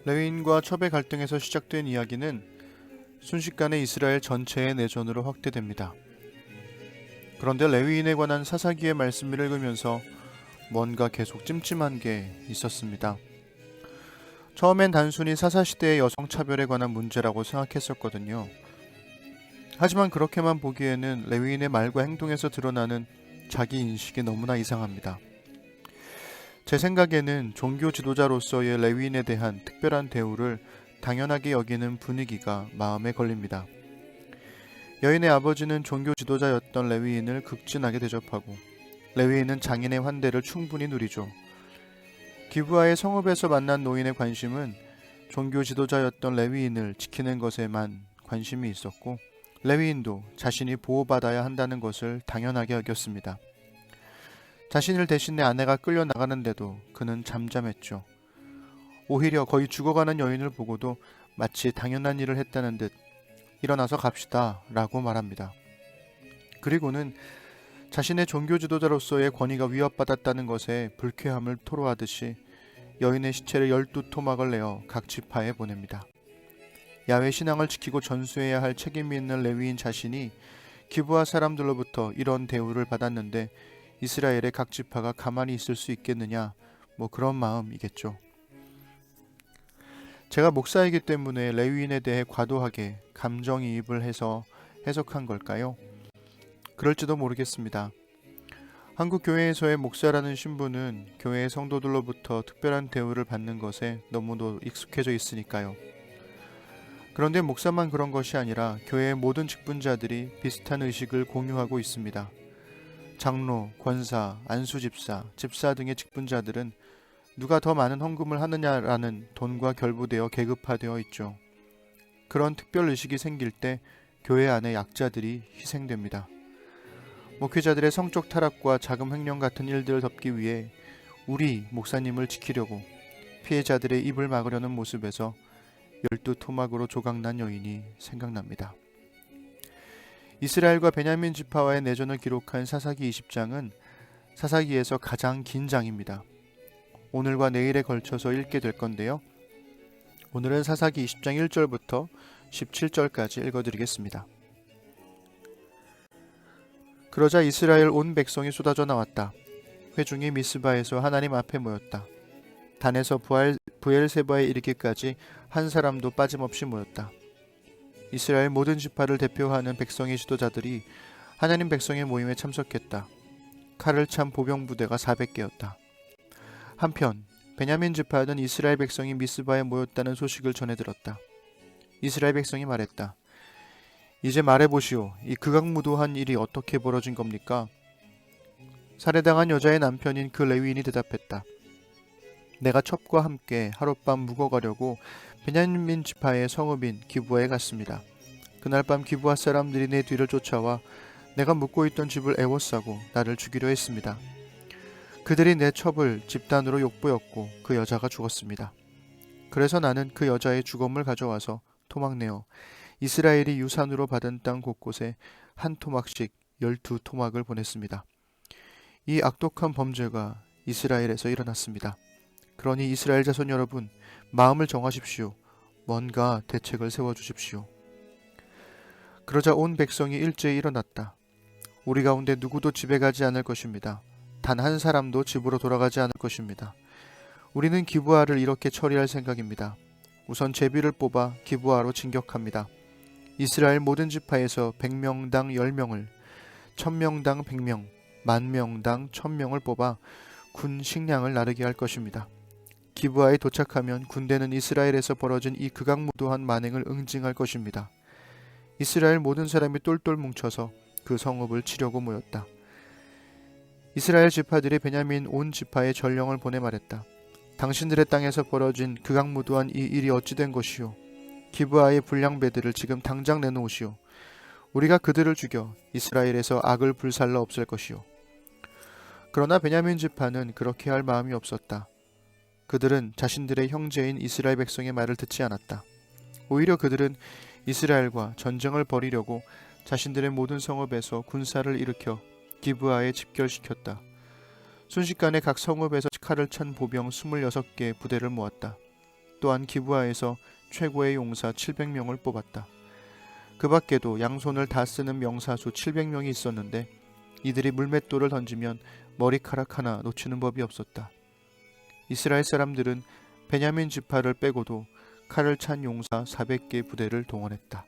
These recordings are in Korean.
레위인과 첩의 갈등에서 시작된 이야기는 순식간에 이스라엘 전체의 내전으로 확대됩니다. 그런데 레위인에 관한 사사기의 말씀을 읽으면서 뭔가 계속 찜찜한 게 있었습니다. 처음엔 단순히 사사시대의 여성차별에 관한 문제라고 생각했었거든요. 하지만 그렇게만 보기에는 레위인의 말과 행동에서 드러나는 자기 인식이 너무나 이상합니다. 제 생각에는 종교 지도자로서의 레위인에 대한 특별한 대우를 당연하게 여기는 분위기가 마음에 걸립니다. 여인의 아버지는 종교 지도자였던 레위인을 극진하게 대접하고 레위인은 장인의 환대를 충분히 누리죠. 기브아의 성읍에서 만난 노인의 관심은 종교 지도자였던 레위인을 지키는 것에만 관심이 있었고 레위인도 자신이 보호받아야 한다는 것을 당연하게 여겼습니다. 자신을 대신해 아내가 끌려나가는데도 그는 잠잠했죠. 오히려 거의 죽어가는 여인을 보고도 마치 당연한 일을 했다는 듯 일어나서 갑시다 라고 말합니다. 그리고는 자신의 종교 지도자로서의 권위가 위협받았다는 것에 불쾌함을 토로하듯이 여인의 시체를 12토막을 내어 각 지파에 보냅니다. 야훼 신앙을 지키고 전수해야 할 책임이 있는 레위인 자신이 기브아 사람들로부터 이런 대우를 받았는데 이스라엘의 각 지파가 가만히 있을 수 있겠느냐, 그런 마음이겠죠. 제가 목사이기 때문에 레위인에 대해 과도하게 감정이입을 해서 해석한 걸까요? 그럴지도 모르겠습니다. 한국 교회에서의 목사라는 신분은 교회의 성도들로부터 특별한 대우를 받는 것에 너무도 익숙해져 있으니까요. 그런데 목사만 그런 것이 아니라 교회의 모든 직분자들이 비슷한 의식을 공유하고 있습니다. 장로, 권사, 안수집사, 집사 등의 직분자들은 누가 더 많은 헌금을 하느냐라는 돈과 결부되어 계급화되어 있죠. 그런 특별 의식이 생길 때 교회 안의 약자들이 희생됩니다. 목회자들의 성적 타락과 자금 횡령 같은 일들을 덮기 위해 우리 목사님을 지키려고 피해자들의 입을 막으려는 모습에서 12토막으로 조각난 여인이 생각납니다. 이스라엘과 베냐민 지파와의 내전을 기록한 사사기 20장은 사사기에서 가장 긴 장입니다. 오늘과 내일에 걸쳐서 읽게 될 건데요. 오늘은 사사기 20장 1절부터 17절까지 읽어드리겠습니다. 그러자 이스라엘 온 백성이 쏟아져 나왔다. 회중이 미스바에서 하나님 앞에 모였다. 단에서 부엘세바에 이르기까지 한 사람도 빠짐없이 모였다. 이스라엘 모든 지파를 대표하는 백성의 지도자들이 하나님 백성의 모임에 참석했다. 칼을 찬 보병 부대가 400개였다. 한편 베냐민 지파는 이스라엘 백성이 미스바에 모였다는 소식을 전해 들었다. 이스라엘 백성이 말했다. 이제 말해보시오. 이 극악무도한 일이 어떻게 벌어진 겁니까? 살해당한 여자의 남편인 그 레위인이 대답했다. 내가 첩과 함께 하룻밤 묵어가려고 베냐민 지파의 성읍인 기브아에 갔습니다. 그날 밤 기브아 사람들이 내 뒤를 쫓아와 내가 묵고 있던 집을 에워싸고 나를 죽이려 했습니다. 그들이 내 첩을 집단으로 욕보였고 그 여자가 죽었습니다. 그래서 나는 그 여자의 주검을 가져와서 토막내어 이스라엘이 유산으로 받은 땅 곳곳에 한 토막씩 12토막을 보냈습니다. 이 악독한 범죄가 이스라엘에서 일어났습니다. 그러니 이스라엘 자손 여러분, 마음을 정하십시오. 뭔가 대책을 세워주십시오. 그러자 온 백성이 일제히 일어났다. 우리 가운데 누구도 집에 가지 않을 것입니다. 단 한 사람도 집으로 돌아가지 않을 것입니다. 우리는 기브아를 이렇게 처리할 생각입니다. 우선 제비를 뽑아 기브아로 진격합니다. 이스라엘 모든 지파에서 100명당 10명을, 1000명당 100명, 10,000명당 1000명을 뽑아 군 식량을 나르게 할 것입니다. 기브아에 도착하면 군대는 이스라엘에서 벌어진 이 극악무도한 만행을 응징할 것입니다. 이스라엘 모든 사람이 똘똘 뭉쳐서 그 성읍을 치려고 모였다. 이스라엘 지파들이 베냐민 온 지파에 전령을 보내 말했다. 당신들의 땅에서 벌어진 극악무도한 이 일이 어찌 된 것이오? 기브아의 불량배들을 지금 당장 내놓으시오. 우리가 그들을 죽여 이스라엘에서 악을 불살라 없앨 것이오. 그러나 베냐민 지파는 그렇게 할 마음이 없었다. 그들은 자신들의 형제인 이스라엘 백성의 말을 듣지 않았다. 오히려 그들은 이스라엘과 전쟁을 벌이려고 자신들의 모든 성읍에서 군사를 일으켜 기브아에 집결시켰다. 순식간에 각 성읍에서 칼을 찬 보병 26개 부대를 모았다. 또한 기브아에서 최고의 용사 700명을 뽑았다. 그 밖에도 양손을 다 쓰는 명사수 700명이 있었는데 이들이 물맷돌을 던지면 머리카락 하나 놓치는 법이 없었다. 이스라엘 사람들은 베냐민 지파를 빼고도 칼을 찬 용사 400개 부대를 동원했다.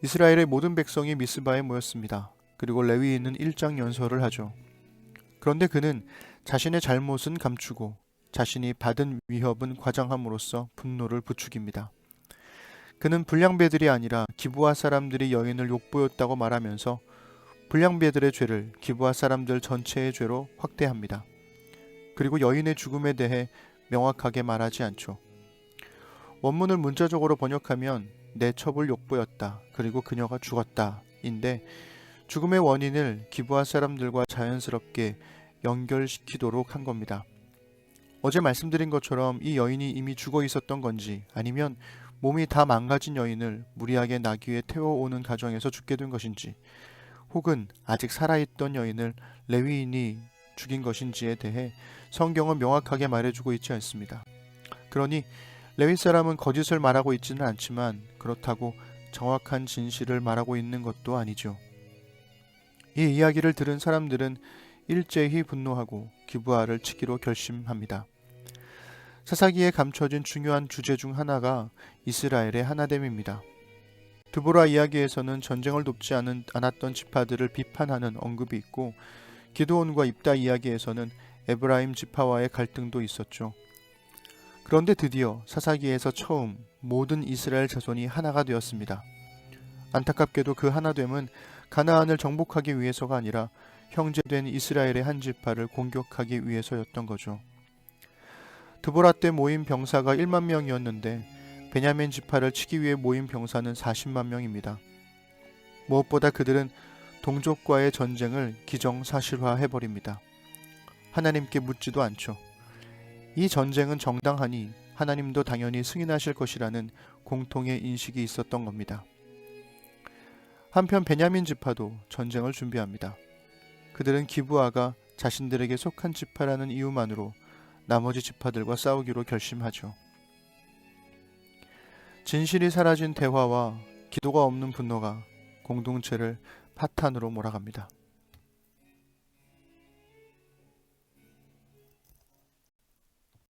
이스라엘의 모든 백성이 미스바에 모였습니다. 그리고 레위인은 일장 연설을 하죠. 그런데 그는 자신의 잘못은 감추고 자신이 받은 위협은 과장함으로써 분노를 부추깁니다. 그는 불량배들이 아니라 기브아 사람들이 여인을 욕보였다고 말하면서 불량배들의 죄를 기브아 사람들 전체의 죄로 확대합니다. 그리고 여인의 죽음에 대해 명확하게 말하지 않죠. 원문을 문자적으로 번역하면 내 첩을 욕보였다. 그리고 그녀가 죽었다. 인데 죽음의 원인을 기브아 사람들과 자연스럽게 연결시키도록 한 겁니다. 어제 말씀드린 것처럼 이 여인이 이미 죽어 있었던 건지 아니면 몸이 다 망가진 여인을 무리하게 나귀에 태워오는 과정에서 죽게 된 것인지 혹은 아직 살아있던 여인을 레위인이 죽인 것인지에 대해 성경은 명확하게 말해주고 있지 않습니다. 그러니 레위 사람은 거짓을 말하고 있지는 않지만 그렇다고 정확한 진실을 말하고 있는 것도 아니죠. 이 이야기를 들은 사람들은 일제히 분노하고 기브아를 치기로 결심합니다. 사사기에 감춰진 중요한 주제 중 하나가 이스라엘의 하나됨입니다. 드보라 이야기에서는 전쟁을 돕지 않았던 지파들을 비판하는 언급이 있고 기드온과 입다 이야기에서는 에브라임 지파와의 갈등도 있었죠. 그런데 드디어 사사기에서 처음 모든 이스라엘 자손이 하나가 되었습니다. 안타깝게도 그 하나됨은 가나안을 정복하기 위해서가 아니라 형제된 이스라엘의 한 지파를 공격하기 위해서였던 거죠. 드보라 때 모인 병사가 1만 명이었는데 베냐민 지파를 치기 위해 모인 병사는 40만 명입니다. 무엇보다 그들은 동족과의 전쟁을 기정사실화해버립니다. 하나님께 묻지도 않죠. 이 전쟁은 정당하니 하나님도 당연히 승인하실 것이라는 공통의 인식이 있었던 겁니다. 한편 베냐민 지파도 전쟁을 준비합니다. 그들은 기브아가 자신들에게 속한 지파라는 이유만으로 나머지 지파들과 싸우기로 결심하죠. 진실이 사라진 대화와 기도가 없는 분노가 공동체를 파탄으로 몰아갑니다.